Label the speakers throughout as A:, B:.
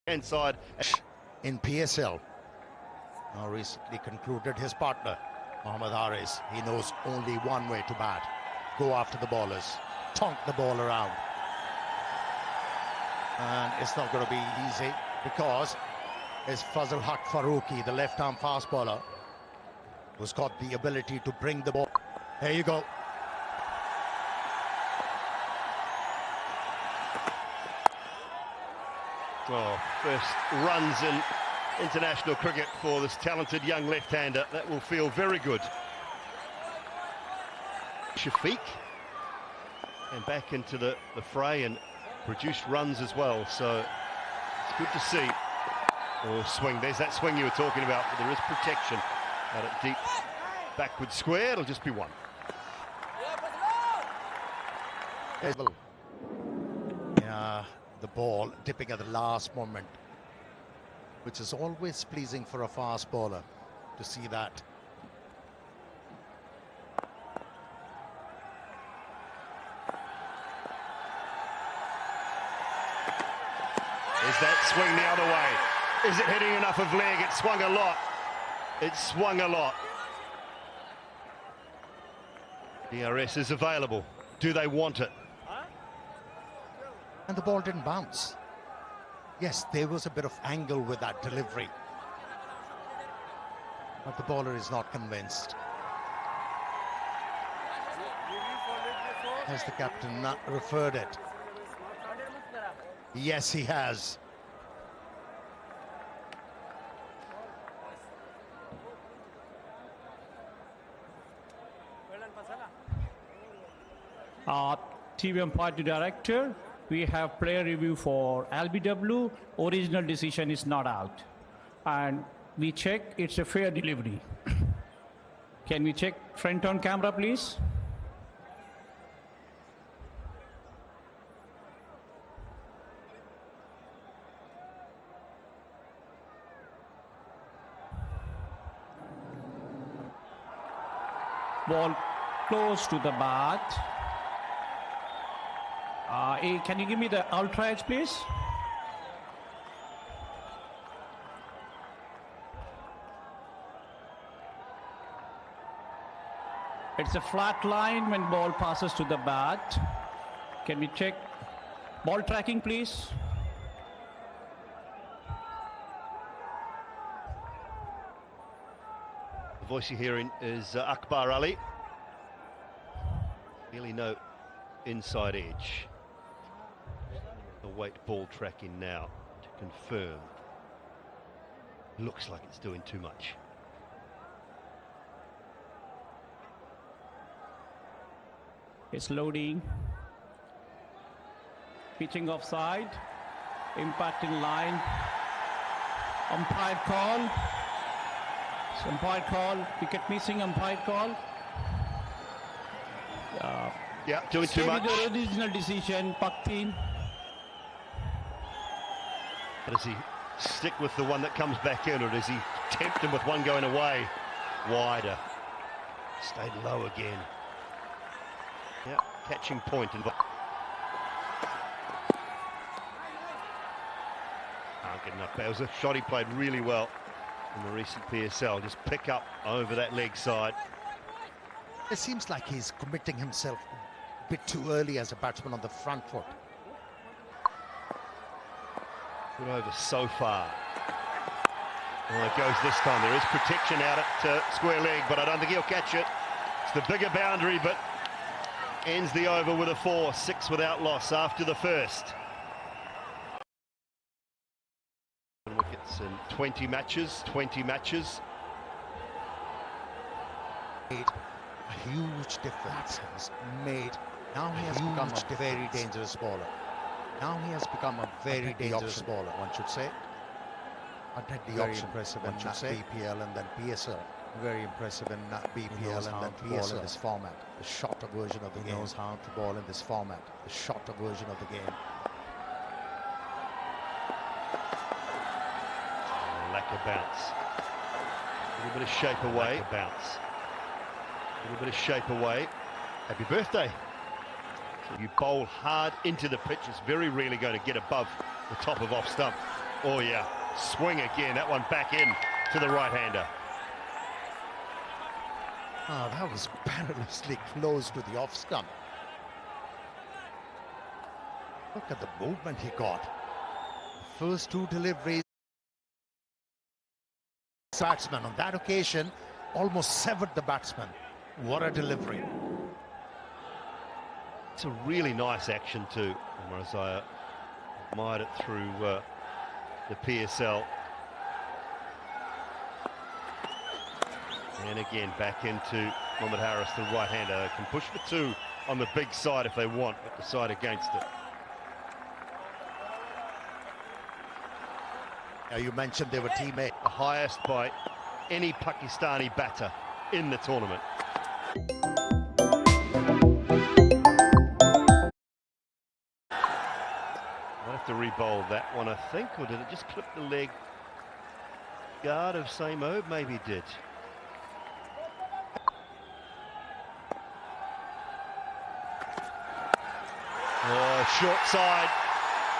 A: Inside
B: in PSL. Now recently concluded his partner, Mohammad Haris. He knows only one way to bat. Go after the ballers. Tonk the ball around. And it's not going to be easy because it's Fazal Haq Farooqi, the left-arm fast bowler, who's got the ability to bring the ball. There you go.
A: Oh, first runs in international cricket for this talented young left-hander. That will feel very good. Shafiq and back into the fray and produced runs as well, so it's good to see. Oh, swing, there's that swing you were talking about, but there is protection at a deep backward square. It'll just be one.
B: Yeah, the ball dipping at the last moment, which is always pleasing for a fast bowler to see that.
A: Is that swing the other way? Is it hitting enough of leg? It swung a lot. It swung a lot. DRS is available. Do they want it?
B: And the ball didn't bounce. Yes, there was a bit of angle with that delivery, but the bowler is not convinced. Has the captain not referred it? Yes, he has.
C: TV umpire to director, we have player review for LBW. Original decision is not out, and we check it's a fair delivery. Can we check front on camera, please? Ball close to the bat. Can you give me the ultra edge, please? It's a flat line when ball passes to the bat. Can we check ball tracking, please?
A: The voice you're hearing is Akbar Ali. Really no inside edge. The weight ball tracking now to confirm. Looks like it's doing too much.
C: It's loading. Pitching offside. Impact in line. Umpire call. Umpire call. Wicket missing. Umpire call.
A: Yeah, doing too much.
C: The original decision, Pakti.
A: Does he stick with the one that comes back in, or does he tempt him with one going away? Wider. Stayed low again. Yeah, catching point involved. Can't get enough. That was a shot he played really well in the recent PSL. Just pick up over that leg side.
B: It seems like he's committing himself a bit too early as a batsman on the front foot.
A: Good over so far. Well, it goes this time. There is protection out at square leg, but I don't think he'll catch it. It's the bigger boundary, but ends the over with a 4, 6 without loss after the first. Wickets in 20 matches.
B: A huge difference has made. Now he has become a very dangerous bowler. Now he has become a very dangerous bowler, one should say. Very impressive in BPL and then PSL. Very impressive in BPL and then PSL in this format. The shorter version of the game. He knows how to bowl in this format. The shorter version of the game.
A: Lack of bounce. A little bit of shape away. Lack of bounce. A little bit of shape away. Happy birthday. So you bowl hard into the pitch. It's very rarely going to get above the top of off stump. Oh yeah, swing again. That one back in to the right-hander.
B: Oh, that was perilously close to the off stump. Look at the movement he got. The first two deliveries. Batsman on that occasion almost severed the batsman. What a delivery.
A: It's a really nice action too. I admired it through the PSL. And again, back into Mohammad Harris, the right-hander. Can push for two on the big side if they want, but decide against it.
B: Now, you mentioned they were teammates.
A: The highest by any Pakistani batter in the tournament. Might have to re-bowl that one, I think, or did it just clip the leg guard of Saimob? Maybe it did. Oh, short side,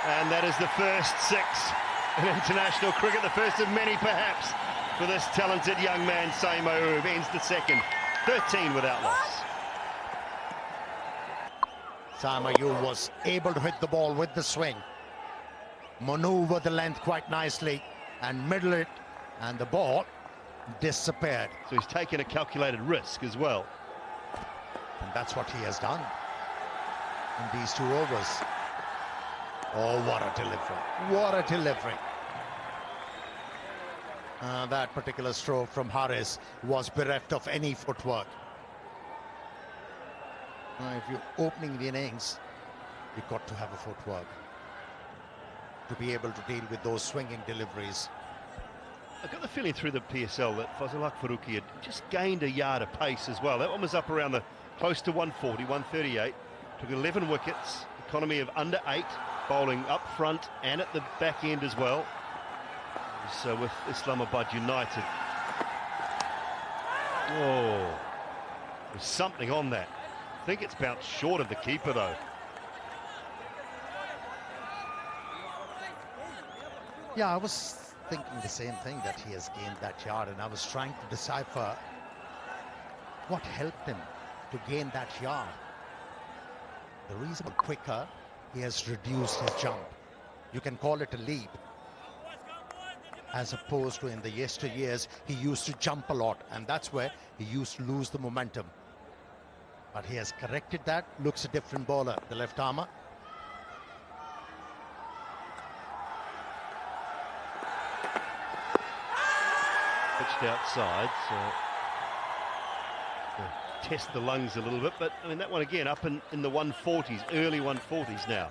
A: and that is the first six in international cricket, the first of many perhaps for this talented young man. Saimob ends the second, 13 without loss.
B: Saimob was able to hit the ball with the swing, maneuver the length quite nicely and middle it, and the ball disappeared.
A: So he's taken a calculated risk as well.
B: And that's what he has done in these 2 overs. Oh, what a delivery. What a delivery. That particular stroke from Harris was bereft of any footwork. If you're opening the innings, you've got to have a footwork to be able to deal with those swinging deliveries.
A: I got the feeling through the PSL that Fazal Faruqi had just gained a yard of pace as well. That one was up around the close to 140, 138. Took 11 wickets, economy of under 8, bowling up front and at the back end as well. So with Islamabad United. Oh, there's something on that. I think it's bounced short of the keeper though.
B: Yeah, I was thinking the same thing, that he has gained that yard, and I was trying to decipher what helped him to gain that yard. The reason quicker, he has reduced his jump. You can call it a leap. As opposed to in the yesteryears, he used to jump a lot, and that's where he used to lose the momentum. But he has corrected that. Looks a different bowler, the left armer.
A: Pitched outside, so test the lungs a little bit, but I mean that one again up in the 140s, early 140s now.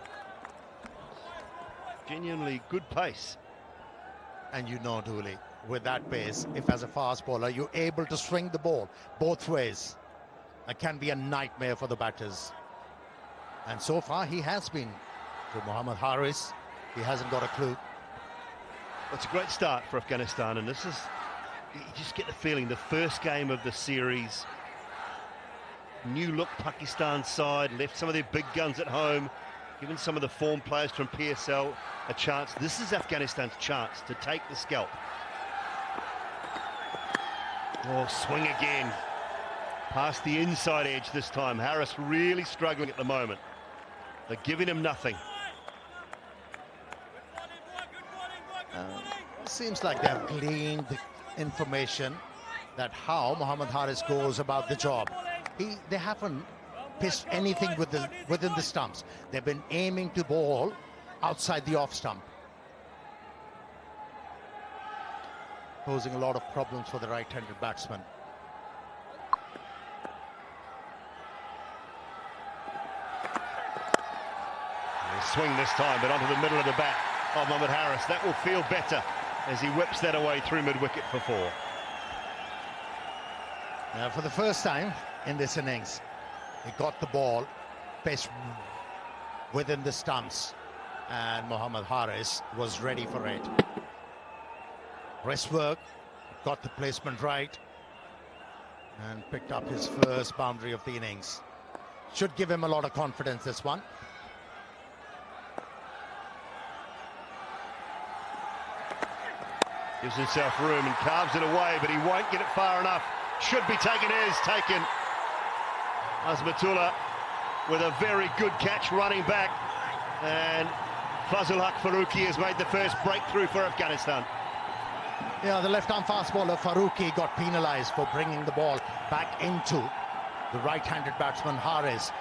A: Genuinely good pace.
B: And you know, Dooley, with that pace, if as a fast bowler you're able to swing the ball both ways, it can be a nightmare for the batters. And so far he has been. To Mohammad Harris, he hasn't got a clue.
A: Well, it's a great start for Afghanistan, and this is, you just get the feeling, the first game of the series. New look Pakistan side, left some of their big guns at home, given some of the form players from PSL a chance. This is Afghanistan's chance to take the scalp. Oh, swing again. Past the inside edge this time. Harris really struggling at the moment. They're giving him nothing.
B: Seems like they have gleaned the information that how Mohammad Harris goes about the job. They haven't pitched anything within the stumps. They've been aiming to bowl outside the off stump, posing a lot of problems for the right-handed batsman.
A: Swing this time, but onto the middle of the bat of Mohammad Harris. That will feel better as he whips that away through mid-wicket for 4.
B: Now, for the first time in this innings, he got the ball pitched within the stumps, and Mohammad Harris was ready for it. Wrist work, got the placement right, and picked up his first boundary of the innings. Should give him a lot of confidence, this one.
A: Gives himself room and carves it away, but he won't get it far enough. Should be taken, is taken. Azmatullah with a very good catch running back. And Fazil Haq Farooqi has made the first breakthrough for Afghanistan.
B: Yeah, the left-arm fast bowler Farooqi got penalised for bringing the ball back into the right-handed batsman Haris,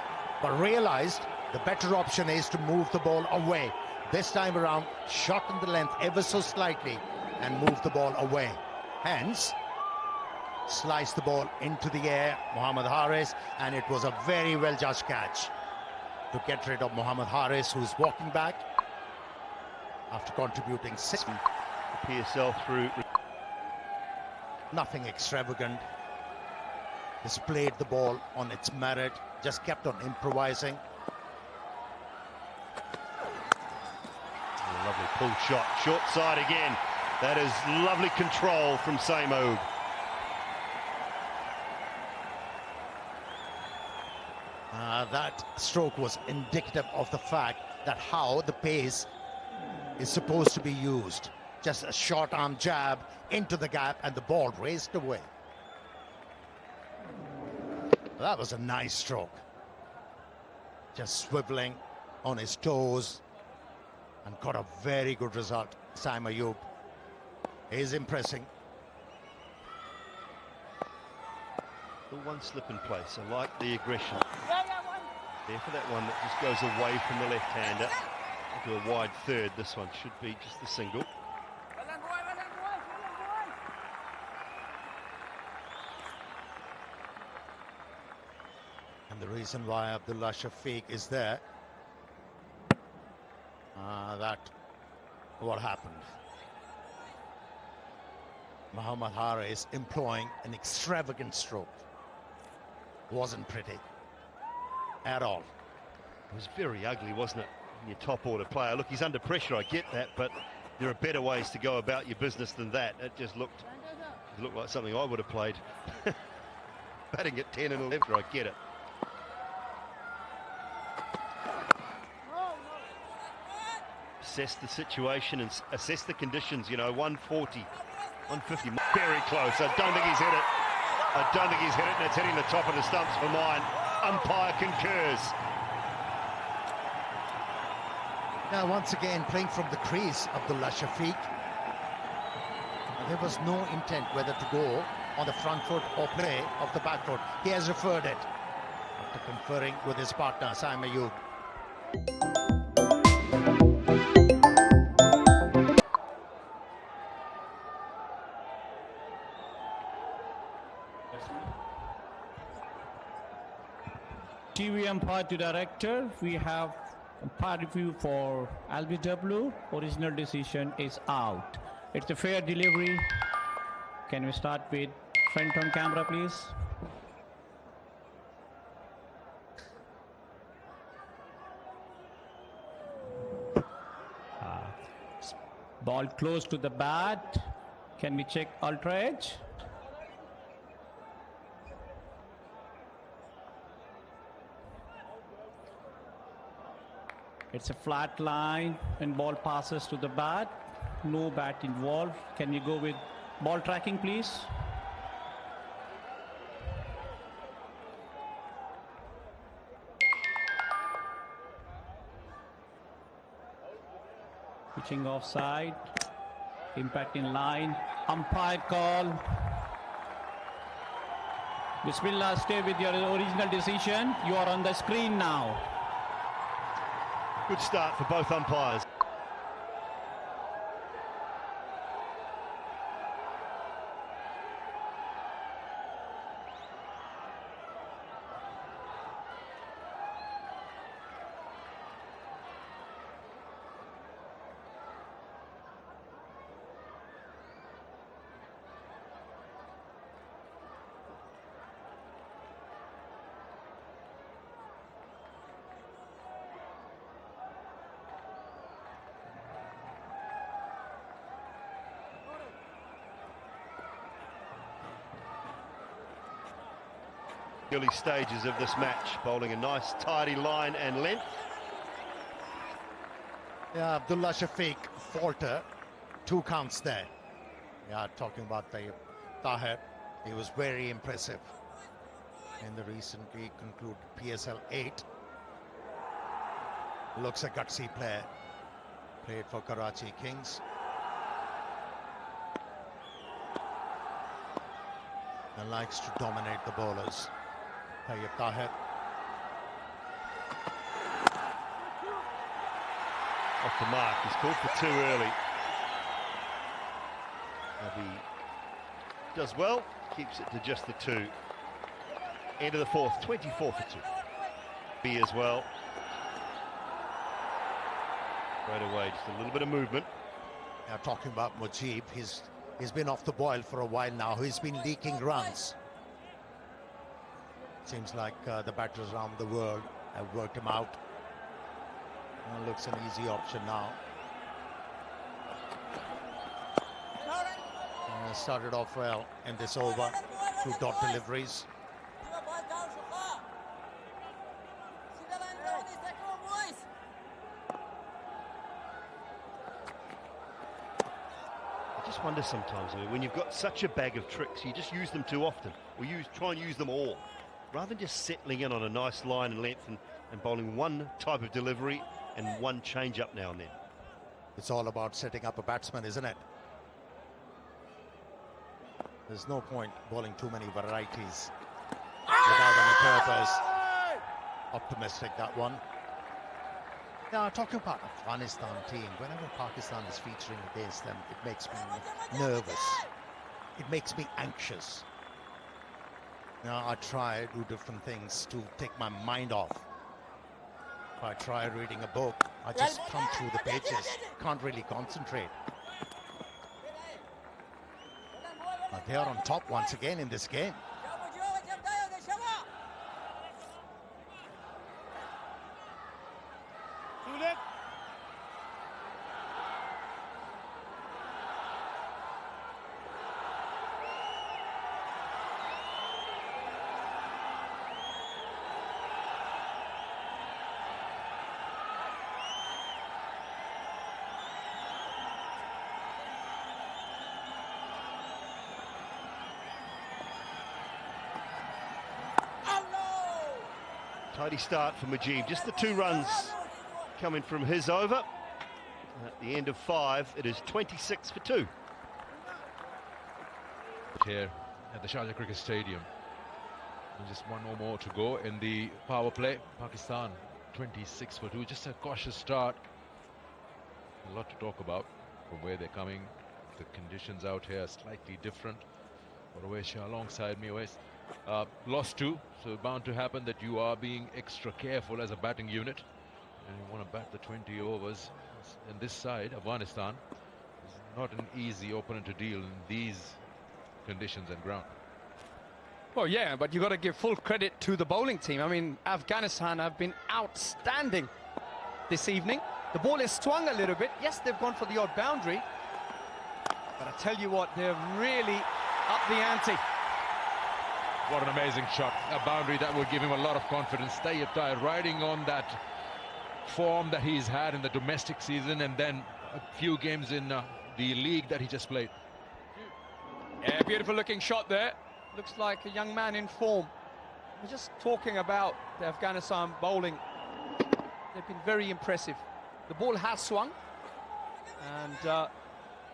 B: but realised the better option is to move the ball away. This time around, shorten the length ever so slightly and move the ball away. Hence, slice the ball into the air, Mohammad Haris, and it was a very well-judged catch to get rid of Mohammad Haris, who's walking back after contributing 6.
A: PSL through.
B: Nothing extravagant. Displayed the ball on its merit, just kept on improvising.
A: A lovely pull shot, short side again. That is lovely control from Saimoog.
B: That stroke was indicative of the fact that how the pace is supposed to be used. Just a short arm jab into the gap and the ball raced away. That was a nice stroke. Just swiveling on his toes and got a very good result. Saim Ayub is impressing.
A: The one slip in place. I like the aggression. There for that one that just goes away from the left-hander into a wide third. This one should be just the single.
B: And the reason why Abdullah Shafiq is there, that what happened. Mohammad Haris employing an extravagant stroke. Wasn't pretty at all.
A: It was very ugly, wasn't it? Your top order player. Look, he's under pressure, I get that, but there are better ways to go about your business than that. It just looked like something I would have played. Batting at 10 and 11, I get it. Assess the situation and assess the conditions, you know, 140, 150, very close. I don't think he's hit it. I don't think he's hit it, and it's hitting the top of the stumps for mine. Umpire concurs.
B: Now, once again, playing from the crease, Abdullah Shafiq. There was no intent whether to go on the front foot or play off the back foot. He has referred it after conferring with his partner, Saim Ayub.
C: TV umpire to director, we have umpire review for LBW. Original decision is out. It's a fair delivery. Can we start with front on camera, please? Ball close to the bat. Can we check ultra edge? It's a flat line and ball passes to the bat. No bat involved. Can you go with ball tracking, please? Pitching offside. Impact in line. Umpire call. Bismillah, stay with your original decision. You are on the screen now.
A: Good start for both umpires. Early stages of this match, bowling a nice tidy line and length.
B: Yeah, Abdullah Shafiq falter, 2 counts there. Yeah, talking about the Tahir, he was very impressive in the recently concluded PSL 8. Looks a gutsy player. Played for Karachi Kings. And likes to dominate the bowlers. Tayyip Tahir.
A: Off the mark, he's called for 2 early. He does well, keeps it to just the 2. End of the 4th, 24 for 2. B as well. Right away, just a little bit of movement.
B: Now talking about Mujib, he's been off the boil for a while now. He's been leaking runs. Seems like the batters around the world have worked him out. Looks an easy option now. Started off well in this over, 2 dot deliveries.
A: I just wonder sometimes, when you've got such a bag of tricks, you just use them too often, or try and use them all, rather than just settling in on a nice line and length and bowling one type of delivery and one change up now and then.
B: It's all about setting up a batsman, isn't it? There's no point bowling too many varieties without any purpose. Optimistic, that one. Now, talking about Afghanistan team, whenever Pakistan is featuring against them, it makes me nervous. It makes me anxious. Now, I try to do different things to take my mind off. If I try reading a book, I just come through the pages, can't really concentrate. But they are on top once again in this game.
A: Tidy start for Mujib, just the 2 runs coming from his over. At the end of 5, it is 26 for 2.
D: Here at the Sharjah Cricket Stadium. And just 1 more to go in the power play. Pakistan 26 for 2, just a cautious start. A lot to talk about from where they're coming. The conditions out here are slightly different. Owaisi alongside me, Owaisi. Lost 2, so bound to happen that you are being extra careful as a batting unit, and you want to bat the 20 overs. And this side, Afghanistan, is not an easy opponent to deal in these conditions and ground.
E: Well, yeah, but you got to give full credit to the bowling team. I mean, Afghanistan have been outstanding this evening. The ball has swung a little bit. Yes, they've gone for the odd boundary, but I tell you what, they're really up the ante.
D: What an amazing shot. A boundary that will give him a lot of confidence. Tayyip Tahir riding on that form that he's had in the domestic season, and then a few games in the league that he just played.
E: Yeah, beautiful looking shot there. Looks like a young man in form. We're just talking about the Afghanistan bowling. They've been very impressive. The ball has swung, and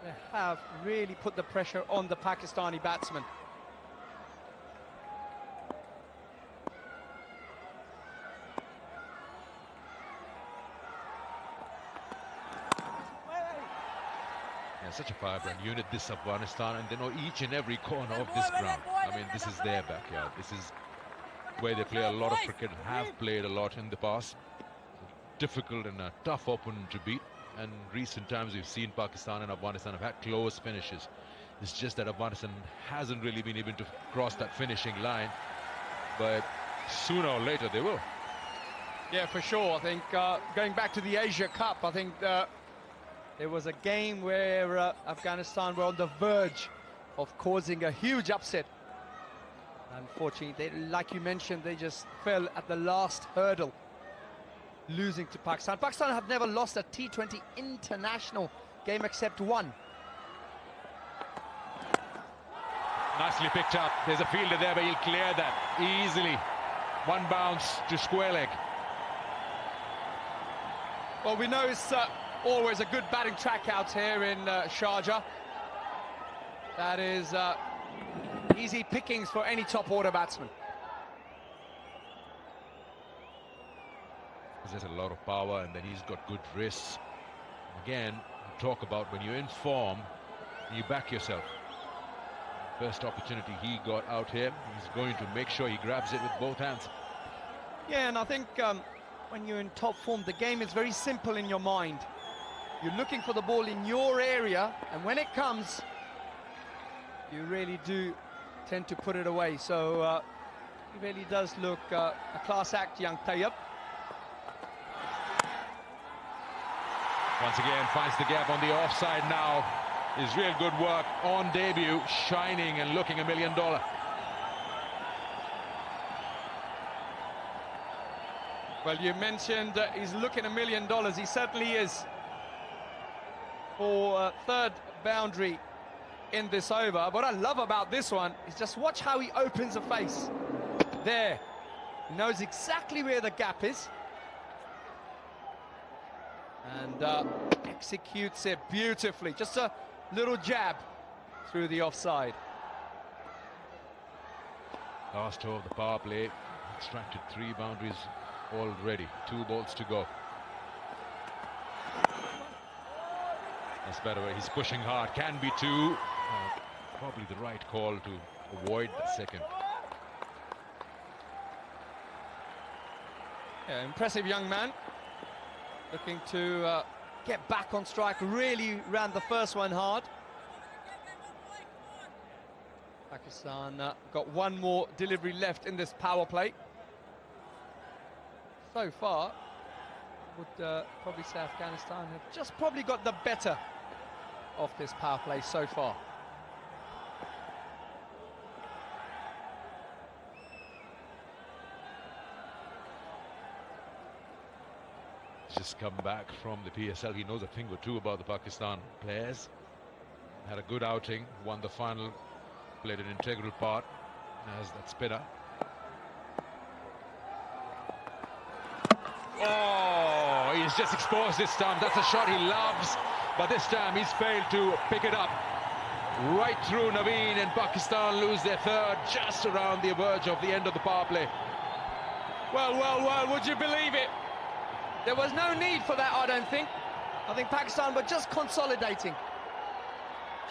E: they have really put the pressure on the Pakistani batsmen.
D: Such a vibrant unit, this Afghanistan, and they know each and every corner of this ground. I mean, this is their backyard. This is where they play a lot of cricket, have played a lot in the past. Difficult and a tough opponent to beat. And recent times we've seen Pakistan and Afghanistan have had close finishes. It's just that Afghanistan hasn't really been able to cross that finishing line, but sooner or later they will.
E: Yeah, for sure. I think going back to the Asia Cup, I think there was a game where Afghanistan were on the verge of causing a huge upset. Unfortunately, like you mentioned, they just fell at the last hurdle, losing to Pakistan. Pakistan have never lost a T20 international game except one.
D: Nicely picked up. There's a fielder there, but he'll clear that easily. One bounce to square leg.
E: Well, we know it's always a good batting track out here in Sharjah. That is easy pickings for any top order batsman.
D: There's a lot of power, and then he's got good wrists. Again, we talk about when you're in form, you back yourself. First opportunity he got out here, he's going to make sure he grabs it with both hands.
E: Yeah, and I think when you're in top form, the game is very simple in your mind. You're looking for the ball in your area, and when it comes, you really do tend to put it away. So he really does look a class act, young Tayyab.
D: Once again, finds the gap on the offside now. Is real good work on debut, shining and looking $1 million.
E: Well, you mentioned he's looking $1 million. He certainly is. For third boundary in this over. What I love about this one is just watch how he opens a face. There. He knows exactly where the gap is. And executes it beautifully. Just a little jab through the offside.
D: Last over of the power play. Extracted 3 boundaries already. 2 balls to go. That's better. He's pushing hard. Can be 2. Probably the right call to avoid the second.
E: Yeah, impressive young man. Looking to get back on strike. Really ran the first one hard. Pakistan got one more delivery left in this power play. So far, would probably say Afghanistan have just probably got the better of this power play so far.
D: Just come back from the PSL. He knows a thing or two about the Pakistan players. Had a good outing, won the final, played an integral part as that spinner. Oh, he's just exposed this time. That's a shot he loves, but this time he's failed to pick it up. Right through Naveen, and Pakistan lose their third just around the verge of the end of the power play.
E: Well, would you believe it? There was no need for that, I don't think. I think Pakistan were just consolidating.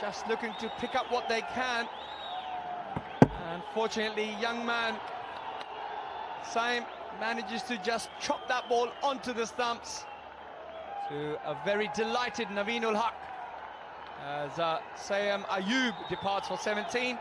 E: Just looking to pick up what they can. Unfortunately, young man Saim manages to just chop that ball onto the stumps. To a very delighted Naveen ul Haq as Saim Ayub departs for 17.